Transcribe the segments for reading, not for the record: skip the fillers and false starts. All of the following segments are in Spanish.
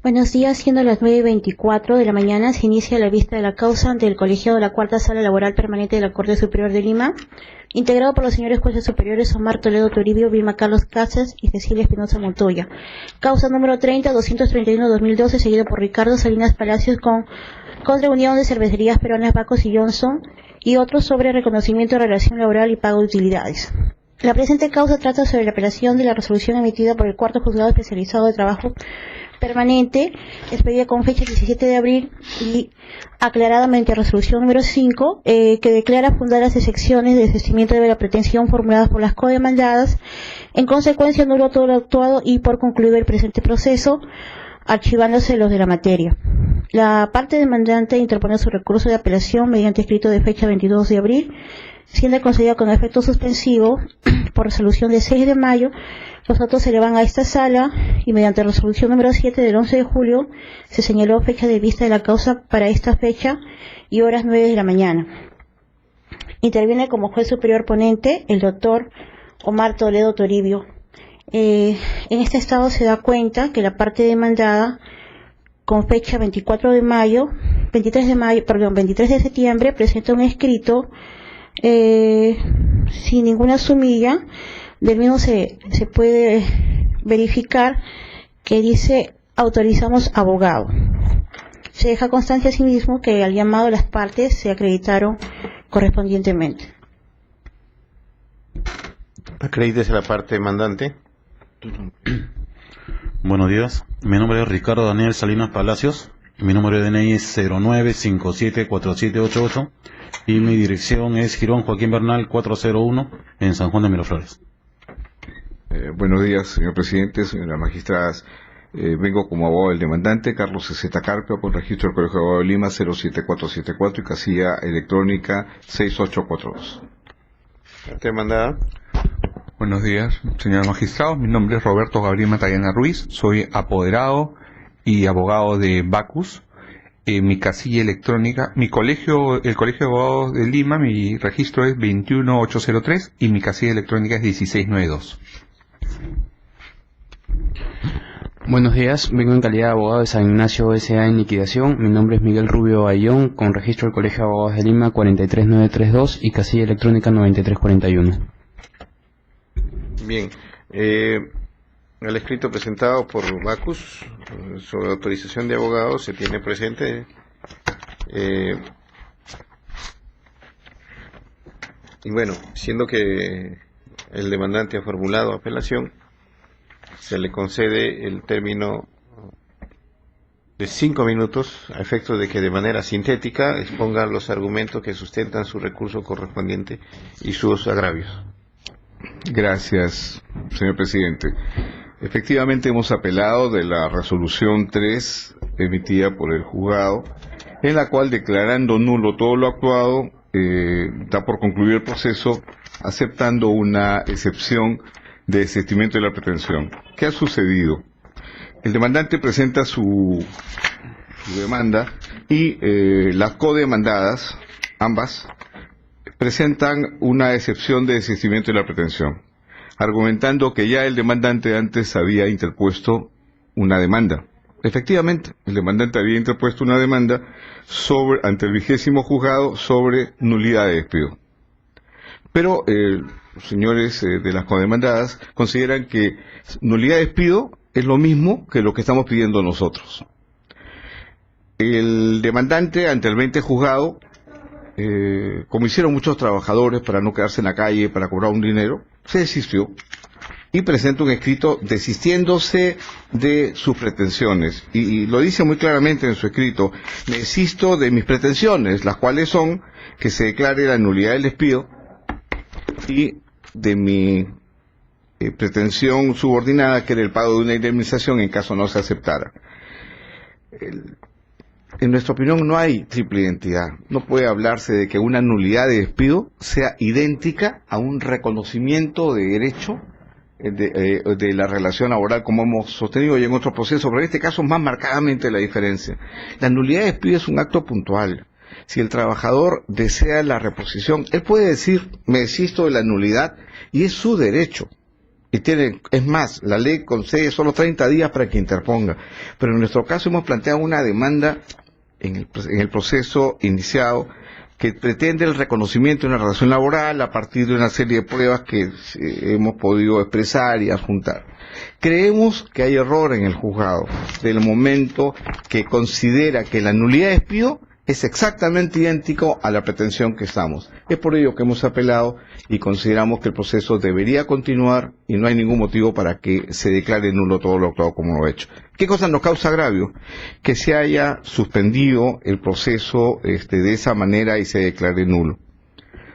Buenos días, siendo las 9:24 de la mañana, se inicia la vista de la causa ante el colegiado de la Cuarta Sala Laboral Permanente de la Corte Superior de Lima, integrado por los señores jueces superiores Omar Toledo Toribio, Vilma Carlos Casas y Cecilia Espinosa Montoya. Causa número 30-231-2012, seguido por Ricardo Salinas Palacios contra Unión de Cervecerías Peruanas Bacos y Johnson y otros sobre reconocimiento de relación laboral y pago de utilidades. La presente causa trata sobre la apelación de la resolución emitida por el Cuarto Juzgado Especializado de Trabajo Permanente, expedida con fecha 17 de abril y aclarada mediante resolución número 5, que declara fundadas las excepciones de desistimiento de la pretensión formuladas por las codemandadas. En consecuencia, anuló todo lo actuado y por concluido el presente proceso, archivándose los de la materia. La parte demandante interpone su recurso de apelación mediante escrito de fecha 22 de abril, siendo concedida con efecto suspensivo por resolución de 6 de mayo. Los datos se elevan a esta sala y mediante resolución número 7 del 11 de julio se señaló fecha de vista de la causa para esta fecha y horas 9 de la mañana. Interviene como juez superior ponente el doctor Omar Toledo Toribio. En este estado se da cuenta que la parte demandada con fecha 23 de septiembre presenta un escrito sin ninguna sumilla. Del mismo se puede verificar que dice autorizamos abogado. Se deja constancia asimismo que al llamado las partes se acreditaron correspondientemente. Acredítese la parte demandante. Buenos días, mi nombre es Ricardo Daniel Salinas Palacios, mi número de DNI es 09574788 y mi dirección es Girón Joaquín Bernal 401 en San Juan de Miraflores. Buenos días, señor presidente, señoras magistradas. Vengo como abogado del demandante, Carlos Z. Carpio, con registro del Colegio de Abogados de Lima 07474 y casilla electrónica 6842. Demandada. Buenos días, señores magistrados. Mi nombre es Roberto Gabriel Matallana Ruiz. Soy apoderado y abogado de Bacus. Mi casilla electrónica, el Colegio de Abogados de Lima, mi registro es 21803 y mi casilla electrónica es 1692. Buenos días, vengo en calidad de abogado de San Ignacio S.A. en liquidación. Mi nombre es Miguel Rubio Ayón, con registro del Colegio de Abogados de Lima 43932 y casilla electrónica 9341. Bien, el escrito presentado por Bacus sobre autorización de abogados se tiene presente. Y bueno, siendo que el demandante ha formulado apelación, se le concede el término de 5 minutos a efecto de que de manera sintética exponga los argumentos que sustentan su recurso correspondiente y sus agravios. Gracias, señor presidente. Efectivamente hemos apelado de la resolución 3 emitida por el juzgado, en la cual, declarando nulo todo lo actuado, da por concluido el proceso, aceptando una excepción de desistimiento de la pretensión. ¿Qué ha sucedido? El demandante presenta su demanda y las codemandadas, ambas, presentan una excepción de desistimiento de la pretensión, argumentando que ya el demandante antes había interpuesto una demanda. Efectivamente, el demandante había interpuesto una demanda ante el 20º juzgado sobre nulidad de despido. Pero los señores de las codemandadas consideran que nulidad de despido es lo mismo que lo que estamos pidiendo nosotros. El demandante ante el 20 juzgado, como hicieron muchos trabajadores para no quedarse en la calle, para cobrar un dinero, se desistió y presenta un escrito desistiéndose de sus pretensiones. Y lo dice muy claramente en su escrito: me desisto de mis pretensiones, las cuales son que se declare la nulidad del despido y de mi pretensión subordinada, que era el pago de una indemnización en caso no se aceptara. En nuestra opinión no hay triple identidad. No puede hablarse de que una nulidad de despido sea idéntica a un reconocimiento de derecho de la relación laboral, como hemos sostenido ya en otros procesos, pero en este caso más marcadamente la diferencia. La nulidad de despido es un acto puntual. Si el trabajador desea la reposición, él puede decir: me desisto de la nulidad, y es su derecho. Y es más, la ley concede solo 30 días para que interponga. Pero en nuestro caso hemos planteado una demanda en el proceso iniciado que pretende el reconocimiento de una relación laboral a partir de una serie de pruebas que hemos podido expresar y adjuntar. Creemos que hay error en el juzgado del momento que considera que la nulidad de despido es exactamente idéntico a la pretensión que estamos. Es por ello que hemos apelado y consideramos que el proceso debería continuar y no hay ningún motivo para que se declare nulo todo lo actuado como lo ha hecho. ¿Qué cosa nos causa agravio? Que se haya suspendido el proceso de esa manera y se declare nulo.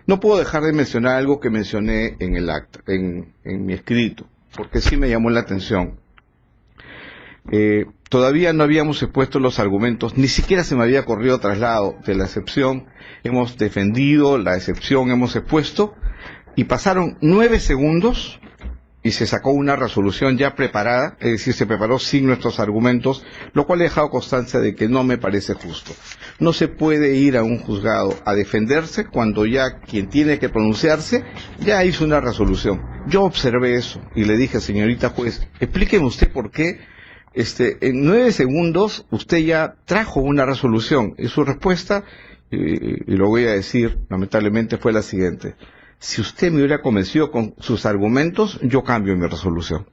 No puedo dejar de mencionar algo que mencioné en el acta, en mi escrito, porque sí me llamó la atención. Todavía no habíamos expuesto los argumentos, ni siquiera se me había corrido traslado de la excepción. Hemos defendido la excepción, hemos expuesto, y pasaron 9 segundos y se sacó una resolución ya preparada, es decir, se preparó sin nuestros argumentos, lo cual he dejado constancia de que no me parece justo. No se puede ir a un juzgado a defenderse cuando ya quien tiene que pronunciarse ya hizo una resolución. Yo observé eso y le dije, señorita juez, explíqueme usted por qué en 9 segundos usted ya trajo una resolución. Y su respuesta, y lo voy a decir, lamentablemente fue la siguiente: si usted me hubiera convencido con sus argumentos, yo cambio mi resolución.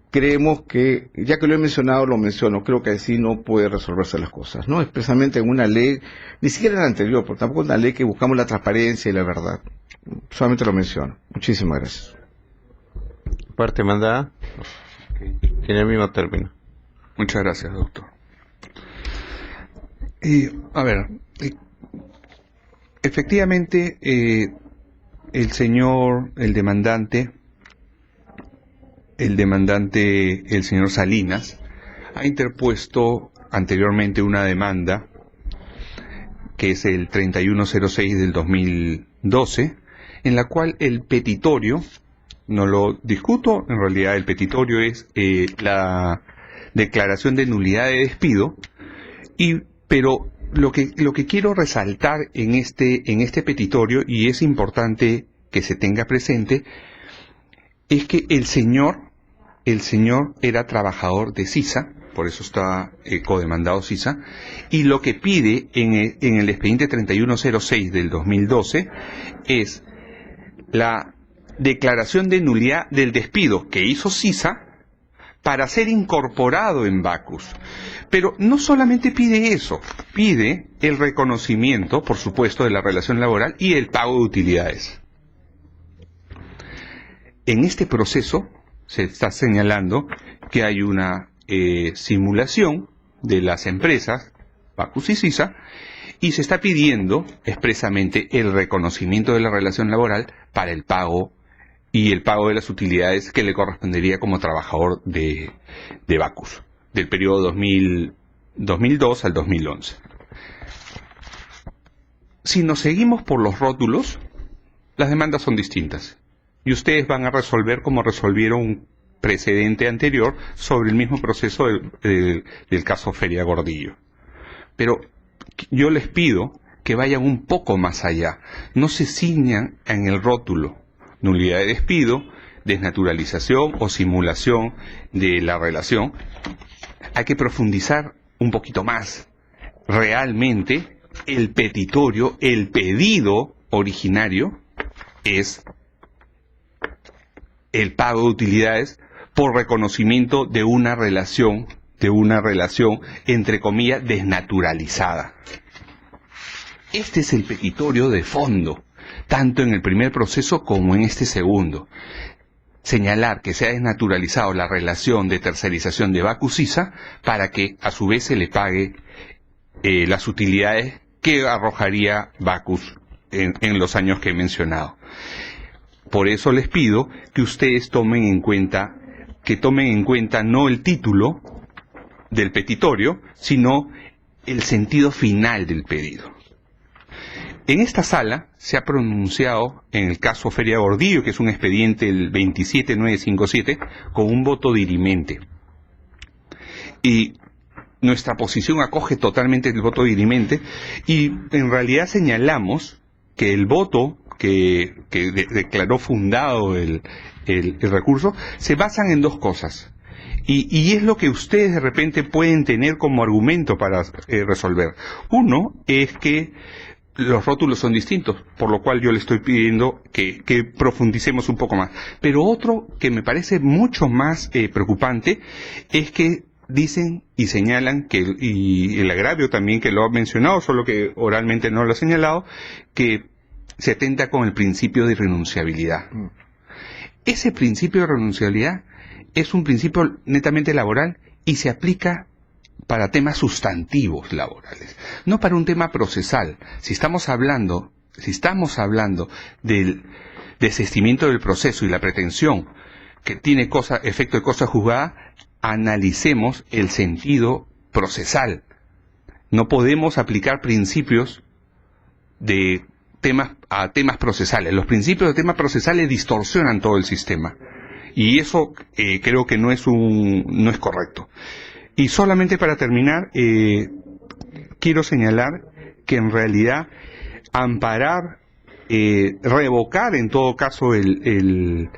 Creemos que, ya que lo he mencionado, lo menciono, creo que así no puede resolverse las cosas, ¿no? Expresamente en una ley, ni siquiera en la anterior, pero tampoco en una ley que buscamos la transparencia y la verdad. Solamente lo menciono. Muchísimas gracias. Parte mandada. Tiene el mismo término. Muchas gracias, doctor. Efectivamente, el demandante, el señor Salinas, ha interpuesto anteriormente una demanda, que es el 3106 del 2012, en la cual el petitorio, no lo discuto, en realidad el petitorio es la declaración de nulidad de despido, pero lo que quiero resaltar en este petitorio, y es importante que se tenga presente, es que el señor era trabajador de CISA, por eso está codemandado CISA, y lo que pide en el expediente 3106 del 2012 es la declaración de nulidad del despido que hizo CISA para ser incorporado en Bacus. Pero no solamente pide eso, pide el reconocimiento, por supuesto, de la relación laboral y el pago de utilidades. En este proceso se está señalando que hay una simulación de las empresas Bacus y CISA, y se está pidiendo expresamente el reconocimiento de la relación laboral para el pago y el pago de las utilidades que le correspondería como trabajador de Bacus, del periodo 2002 al 2011. Si nos seguimos por los rótulos, las demandas son distintas, y ustedes van a resolver como resolvieron un precedente anterior sobre el mismo proceso del caso Feria Gordillo. Pero yo les pido que vayan un poco más allá, no se ciñan en el rótulo nulidad de despido, desnaturalización o simulación de la relación. Hay que profundizar un poquito más. Realmente el petitorio, el pedido originario es el pago de utilidades por reconocimiento de una relación entre comillas desnaturalizada. Este es el petitorio de fondo, tanto en el primer proceso como en este segundo. Señalar que se ha desnaturalizado la relación de tercerización de Bacus-CISA para que a su vez se le pague las utilidades que arrojaría Bacus en los años que he mencionado. Por eso les pido que ustedes tomen en cuenta no el título del petitorio, sino el sentido final del pedido. En esta sala se ha pronunciado en el caso Feria Gordillo, que es un expediente el 27957, con un voto dirimente. Y nuestra posición acoge totalmente el voto dirimente, y en realidad señalamos que el voto declaró fundado el recurso, se basan en dos cosas. Y es lo que ustedes de repente pueden tener como argumento para resolver. Uno es que los rótulos son distintos, por lo cual yo le estoy pidiendo que profundicemos un poco más. Pero otro que me parece mucho más preocupante es que dicen y señalan y el agravio también que lo ha mencionado, solo que oralmente no lo ha señalado, que se atenta con el principio de irrenunciabilidad. Ese principio de irrenunciabilidad es un principio netamente laboral y se aplica para temas sustantivos laborales, no para un tema procesal. Si estamos hablando del desistimiento del proceso y la pretensión que tiene efecto de cosa juzgada, analicemos el sentido procesal. No podemos aplicar principios a temas procesales. Los principios de temas procesales distorsionan todo el sistema. Y eso creo que no es correcto. Y solamente para terminar, quiero señalar que en realidad amparar, revocar en todo caso el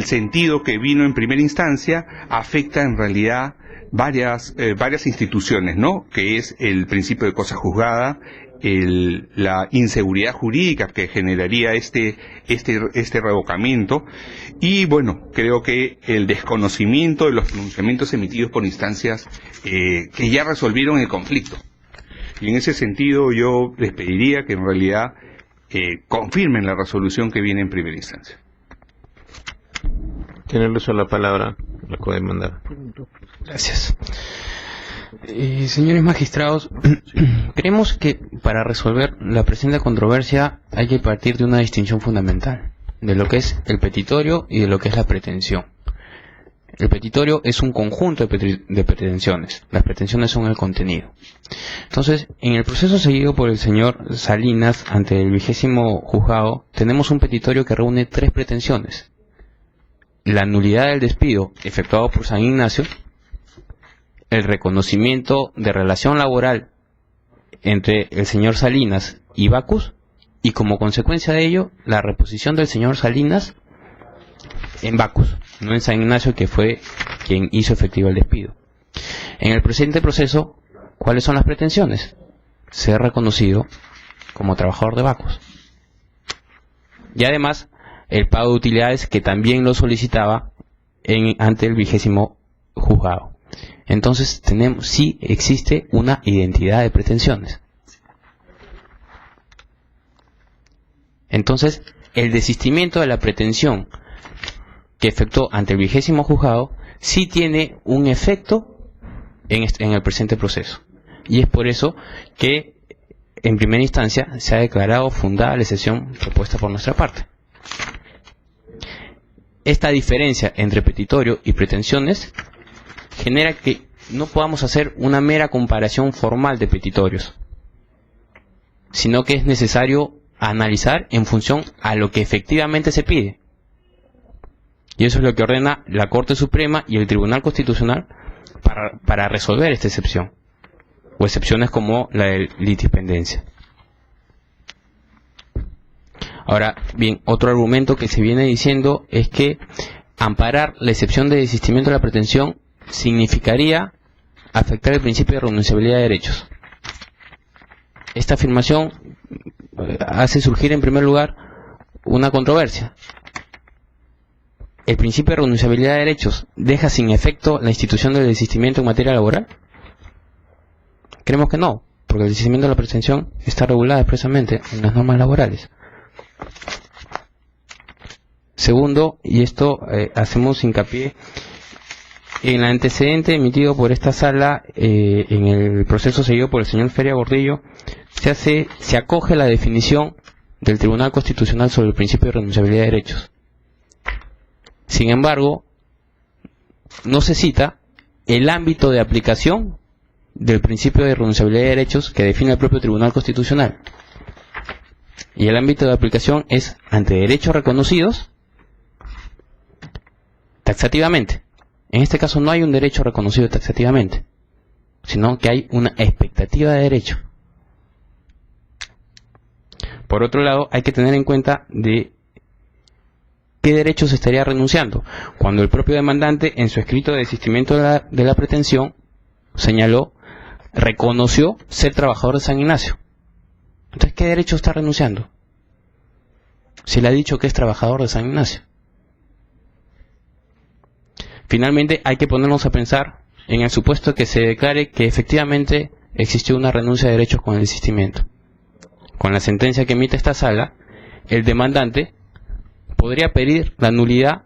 sentido que vino en primera instancia, afecta en realidad varias instituciones, ¿no? Que es el principio de cosa juzgada, la inseguridad jurídica que generaría este revocamiento, y bueno, creo que el desconocimiento de los pronunciamientos emitidos por instancias que ya resolvieron el conflicto. Y en ese sentido yo les pediría que en realidad confirmen la resolución que viene en primera instancia. Tiene el uso de la palabra la codemandada. Gracias. Señores magistrados, creemos que para resolver la presente controversia hay que partir de una distinción fundamental de lo que es el petitorio y de lo que es la pretensión. El petitorio es un conjunto de pretensiones. Las pretensiones son el contenido. Entonces, en el proceso seguido por el señor Salinas ante el 20º juzgado, tenemos un petitorio que reúne 3 pretensiones: la nulidad del despido efectuado por San Ignacio, el reconocimiento de relación laboral entre el señor Salinas y Bacus, y como consecuencia de ello, la reposición del señor Salinas en Bacus, no en San Ignacio, que fue quien hizo efectivo el despido. En el presente proceso, ¿cuáles son las pretensiones? Ser reconocido como trabajador de Bacus. Y además, el pago de utilidades, que también lo solicitaba ante el 20º juzgado. Entonces sí existe una identidad de pretensiones. Entonces, el desistimiento de la pretensión que efectuó ante el 20º juzgado sí tiene un efecto en el presente proceso. Y es por eso que en primera instancia se ha declarado fundada la excepción propuesta por nuestra parte. Esta diferencia entre petitorio y pretensiones genera que no podamos hacer una mera comparación formal de petitorios, sino que es necesario analizar en función a lo que efectivamente se pide. Y eso es lo que ordena la Corte Suprema y el Tribunal Constitucional para resolver esta excepción, o excepciones como la de litipendencia. Ahora bien, otro argumento que se viene diciendo es que amparar la excepción de desistimiento de la pretensión significaría afectar el principio de renunciabilidad de derechos. Esta afirmación hace surgir en primer lugar una controversia. ¿El principio de renunciabilidad de derechos deja sin efecto la institución del desistimiento en materia laboral? Creemos que no, porque el desistimiento de la pretensión está regulado expresamente en las normas laborales. Segundo, y esto hacemos hincapié en el antecedente emitido por esta sala en el proceso seguido por el señor Feria Gordillo, se acoge la definición del Tribunal Constitucional sobre el principio de renunciabilidad de derechos. Sin embargo, no se cita el ámbito de aplicación del principio de renunciabilidad de derechos que define el propio Tribunal Constitucional. Y el ámbito de aplicación es ante derechos reconocidos taxativamente. En este caso no hay un derecho reconocido taxativamente, sino que hay una expectativa de derecho. Por otro lado, hay que tener en cuenta de qué derechos estaría renunciando, cuando el propio demandante en su escrito de desistimiento de la pretensión señaló, reconoció ser trabajador de San Ignacio. Entonces, ¿qué derecho está renunciando? Si le ha dicho que es trabajador de San Ignacio. Finalmente, hay que ponernos a pensar en el supuesto que se declare que efectivamente existió una renuncia de derechos con el desistimiento. Con la sentencia que emite esta sala, el demandante podría pedir la nulidad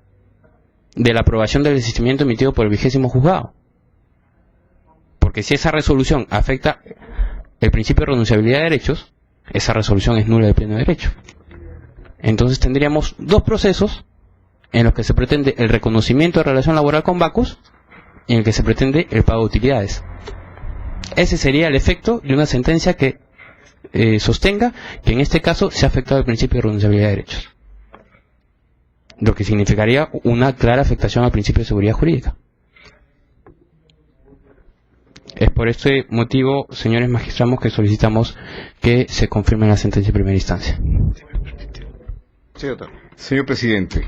de la aprobación del desistimiento emitido por el 20º juzgado. Porque si esa resolución afecta el principio de renunciabilidad de derechos, esa resolución es nula de pleno derecho. Entonces tendríamos dos procesos en los que se pretende el reconocimiento de relación laboral con Bacus y en el que se pretende el pago de utilidades. Ese sería el efecto de una sentencia que sostenga que en este caso se ha afectado el principio de renunciabilidad de derechos, lo que significaría una clara afectación al principio de seguridad jurídica. Es por este motivo, señores magistrados, que solicitamos que se confirme la sentencia de primera instancia. Sí, doctor. Señor presidente,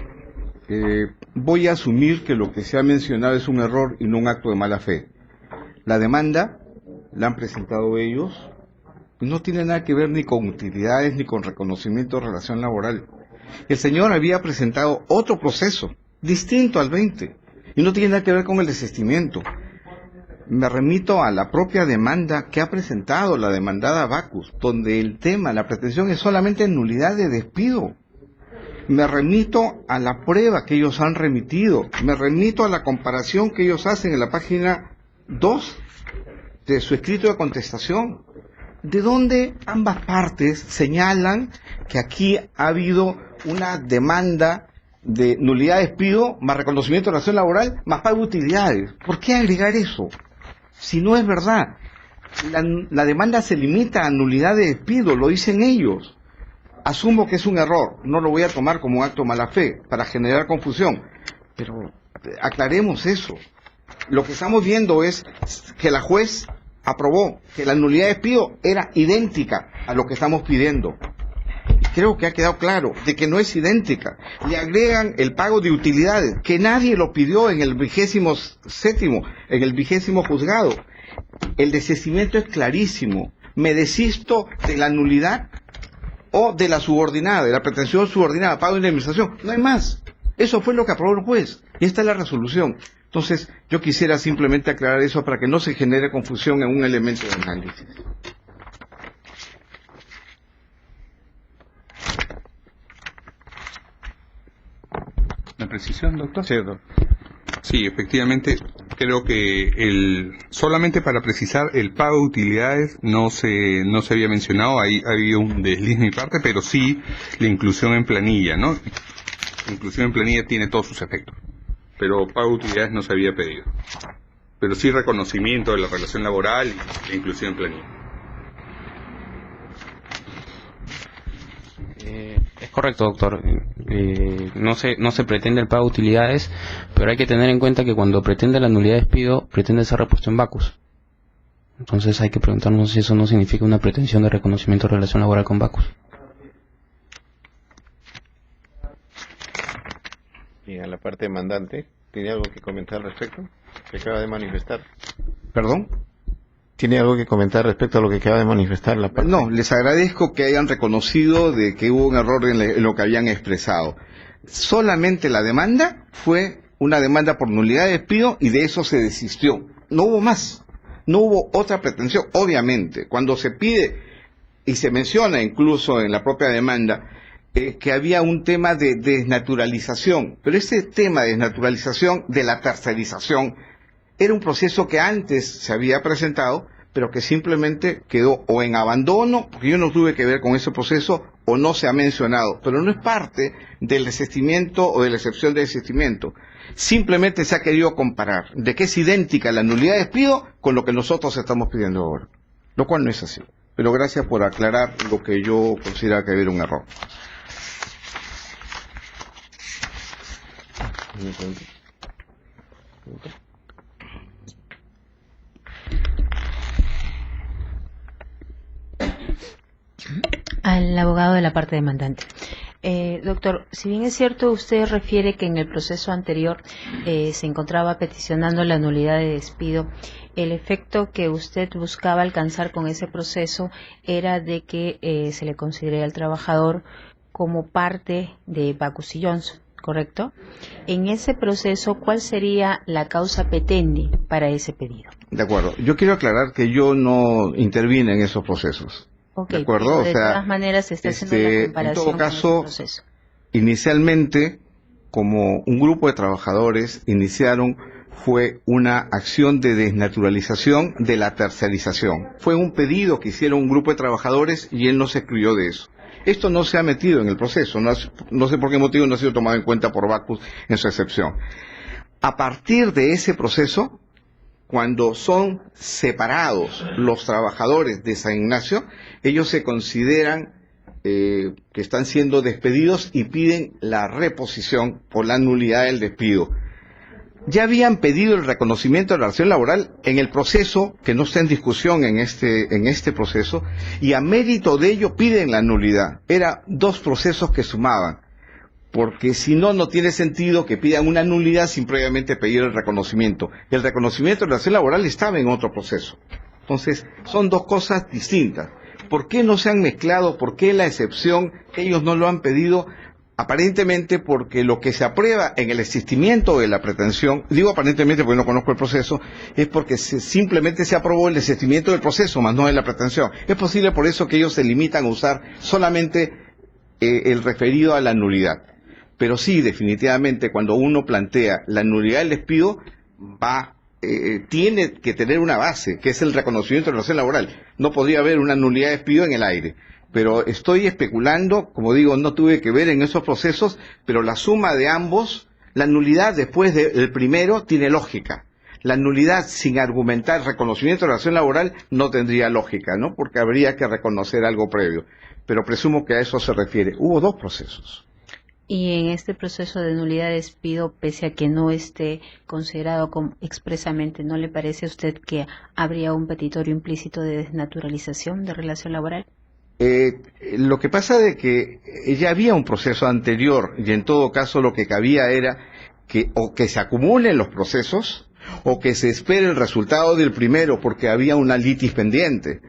voy a asumir que lo que se ha mencionado es un error y no un acto de mala fe. La demanda la han presentado ellos y no tiene nada que ver ni con utilidades ni con reconocimiento de relación laboral. El señor había presentado otro proceso distinto al 20 y no tiene nada que ver con el desistimiento. Me remito a la propia demanda que ha presentado la demandada Bacus, donde el tema, la pretensión es solamente nulidad de despido. Me remito a la prueba que ellos han remitido, me remito a la comparación que ellos hacen en la página 2 de su escrito de contestación, de donde ambas partes señalan que aquí ha habido una demanda de nulidad de despido, más reconocimiento de relación laboral, más pago de utilidades. ¿Por qué agregar eso? Si no es verdad, la demanda se limita a nulidad de despido, lo dicen ellos. Asumo que es un error, no lo voy a tomar como un acto de mala fe, para generar confusión, pero aclaremos eso. Lo que estamos viendo es que la juez aprobó que la nulidad de despido era idéntica a lo que estamos pidiendo. Creo que ha quedado claro de que no es idéntica. Le agregan el pago de utilidades, que nadie lo pidió en el 27º, en el 20º juzgado. El desistimiento es clarísimo. Me desisto de la nulidad o de la subordinada, de la pretensión subordinada, pago de indemnización. No hay más. Eso fue lo que aprobó el juez. Y esta es la resolución. Entonces, yo quisiera simplemente aclarar eso para que no se genere confusión en un elemento de análisis. ¿La precisión, doctor? Sí, doctor. Sí, efectivamente, creo que solamente para precisar, el pago de utilidades no se había mencionado, ahí ha habido un desliz de mi parte, pero sí la inclusión en planilla, ¿no? La inclusión en planilla tiene todos sus efectos, pero pago de utilidades no se había pedido. Pero sí reconocimiento de la relación laboral y la inclusión en planilla. Es correcto, doctor. No se pretende el pago de utilidades, pero hay que tener en cuenta que cuando pretende la nulidad de despido, pretende ser repuesto en Bacus. Entonces hay que preguntarnos si eso no significa una pretensión de reconocimiento de relación laboral con Bacus. Y a la parte demandante, ¿tiene algo que comentar al respecto? Se acaba de manifestar. ¿Perdón? ¿Tiene algo que comentar respecto a lo que acaba de manifestar la parte? No, les agradezco que hayan reconocido de que hubo un error en lo que habían expresado. Solamente la demanda fue una demanda por nulidad de despido y de eso se desistió. No hubo más, no hubo otra pretensión. Obviamente, cuando se pide y se menciona incluso en la propia demanda que había un tema de desnaturalización, pero ese tema de desnaturalización de la tercerización era un proceso que antes se había presentado, pero que simplemente quedó o en abandono, porque yo no tuve que ver con ese proceso, o no se ha mencionado, pero no es parte del desistimiento o de la excepción de desistimiento. Simplemente se ha querido comparar de que es idéntica la nulidad de despido con lo que nosotros estamos pidiendo ahora, lo cual no es así. Pero gracias por aclarar lo que yo considero que era un error. Al abogado de la parte demandante. Doctor, si bien es cierto, usted refiere que en el proceso anterior se encontraba peticionando la nulidad de despido, el efecto que usted buscaba alcanzar con ese proceso era de que se le considere al trabajador como parte de Bacus y Johnson, ¿correcto? En ese proceso, ¿cuál sería la causa petendi para ese pedido? De acuerdo. Yo quiero aclarar que yo no intervine en esos procesos. Okay, ¿de acuerdo? De todas maneras, se está haciendo la comparación en todo caso, con ese proceso. Inicialmente, como un grupo de trabajadores iniciaron, fue una acción de desnaturalización de la tercerización. Fue un pedido que hicieron un grupo de trabajadores y él no se excluyó de eso. Esto no se ha metido en el proceso, no sé por qué motivo no ha sido tomado en cuenta por Bacus en su excepción. A partir de ese proceso, cuando son separados los trabajadores de San Ignacio, ellos se consideran que están siendo despedidos y piden la reposición o la nulidad del despido. Ya habían pedido el reconocimiento de la relación laboral en el proceso, que no está en discusión en este proceso, y a mérito de ello piden la nulidad. Eran dos procesos que sumaban, porque si no, no tiene sentido que pidan una nulidad sin previamente pedir el reconocimiento. El reconocimiento de la relación laboral estaba en otro proceso. Entonces, son dos cosas distintas. ¿Por qué no se han mezclado? ¿Por qué la excepción? Ellos no lo han pedido. Aparentemente porque lo que se aprueba en el desistimiento de la pretensión, digo aparentemente porque no conozco el proceso, es porque simplemente se aprobó el desistimiento del proceso, más no de la pretensión. Es posible por eso que ellos se limitan a usar solamente el referido a la nulidad. Pero sí, definitivamente, cuando uno plantea la nulidad del despido, tiene que tener una base, que es el reconocimiento de la relación laboral. No podría haber una nulidad de despido en el aire. Pero estoy especulando, como digo, no tuve que ver en esos procesos, pero la suma de ambos, la nulidad después del primero tiene lógica. La nulidad sin argumentar reconocimiento de la relación laboral no tendría lógica, ¿no? Porque habría que reconocer algo previo. Pero presumo que a eso se refiere. Hubo dos procesos. Y en este proceso de nulidad de despido, pese a que no esté considerado expresamente, ¿no le parece a usted que habría un petitorio implícito de desnaturalización de relación laboral? Lo que pasa es que ya había un proceso anterior y en todo caso lo que cabía era que o que se acumulen los procesos o que se espere el resultado del primero porque había una litis pendiente.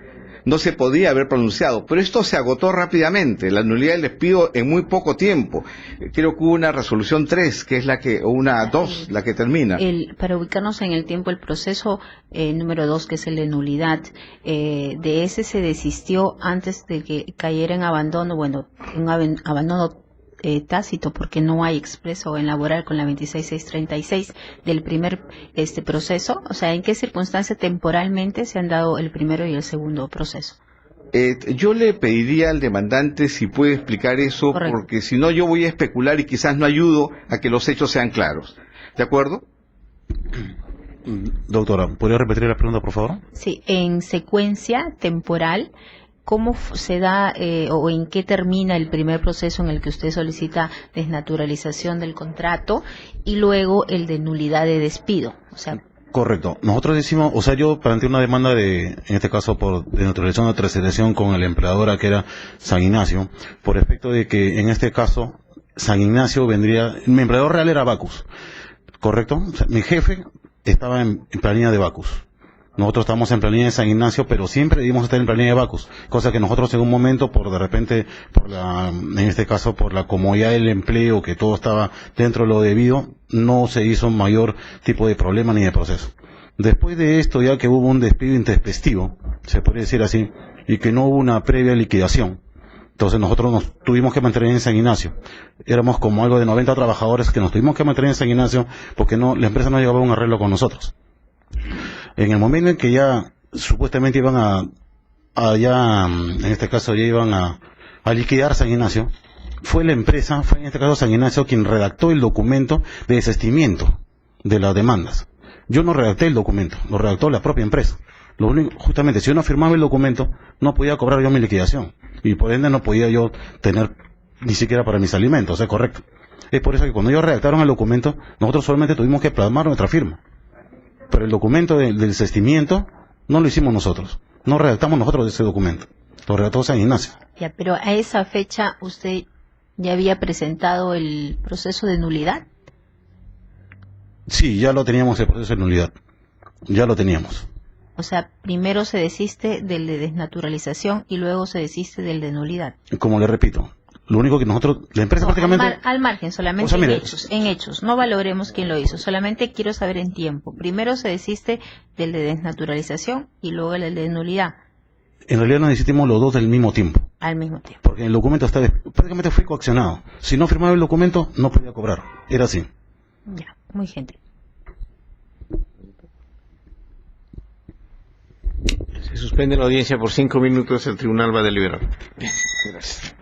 No se podía haber pronunciado, pero esto se agotó rápidamente, la nulidad del despido en muy poco tiempo. Creo que hubo una resolución 3, que es o una 2, la que termina. Para ubicarnos en el tiempo, el proceso número 2, que es el de nulidad, de ese se desistió antes de que cayera en abandono, un abandono tácito, porque no hay expreso en laboral con la 26636 del primer proceso. O sea, ¿en qué circunstancia temporalmente se han dado el primero y el segundo proceso? Yo le pediría al demandante si puede explicar eso. Correcto. Porque si no yo voy a especular y quizás no ayudo a que los hechos sean claros. ¿De acuerdo? Doctora, ¿podría repetir la pregunta, por favor? Sí, en secuencia temporal, ¿cómo se da o en qué termina el primer proceso en el que usted solicita desnaturalización del contrato y luego el de nulidad de despido? O sea, correcto. Nosotros decimos, yo planteé una demanda en este caso por desnaturalización o tercerización con la empleadora que era San Ignacio, por efecto de que en este caso San Ignacio mi empleador real era Bacus, ¿correcto? O sea, mi jefe estaba en planilla de Bacus. Nosotros estamos en planilla de San Ignacio, pero siempre debimos estar en planilla de Bacus, cosa que nosotros en un momento, en este caso por la comodidad del empleo, que todo estaba dentro de lo debido, no se hizo mayor tipo de problema ni de proceso. Después de esto, ya que hubo un despido intempestivo, se podría decir así, y que no hubo una previa liquidación, entonces nosotros nos tuvimos que mantener en San Ignacio. Éramos como algo de 90 trabajadores que nos tuvimos que mantener en San Ignacio porque la empresa no llegaba a un arreglo con nosotros. En el momento en que ya supuestamente iban en este caso ya iban a liquidar San Ignacio, fue en este caso San Ignacio quien redactó el documento de desistimiento de las demandas. Yo no redacté el documento, lo redactó la propia empresa. Justamente, si yo no firmaba el documento, no podía cobrar yo mi liquidación, y por ende no podía yo tener ni siquiera para mis alimentos, ¿es correcto? Es por eso que cuando ellos redactaron el documento, nosotros solamente tuvimos que plasmar nuestra firma. Pero el documento del desistimiento no lo hicimos nosotros, no redactamos nosotros ese documento. Lo redactó San Ignacio. Ya, pero a esa fecha usted ya había presentado el proceso de nulidad. Sí, ya lo teníamos el proceso de nulidad. Ya lo teníamos. O sea, primero se desiste del de desnaturalización y luego se desiste del de nulidad. Como le repito, lo único que nosotros, la empresa No, prácticamente... al margen, solamente O sea, mire, en hechos. No valoremos quién lo hizo, solamente quiero saber en tiempo. Primero se desiste del de desnaturalización y luego el de nulidad. En realidad nos desistimos los dos del mismo tiempo. Al mismo tiempo. Porque el documento prácticamente fue coaccionado. Si no firmaba el documento, no podía cobrar. Era así. Ya, muy gentil. Se suspende la audiencia por 5 minutos. El tribunal va a deliberar. Gracias.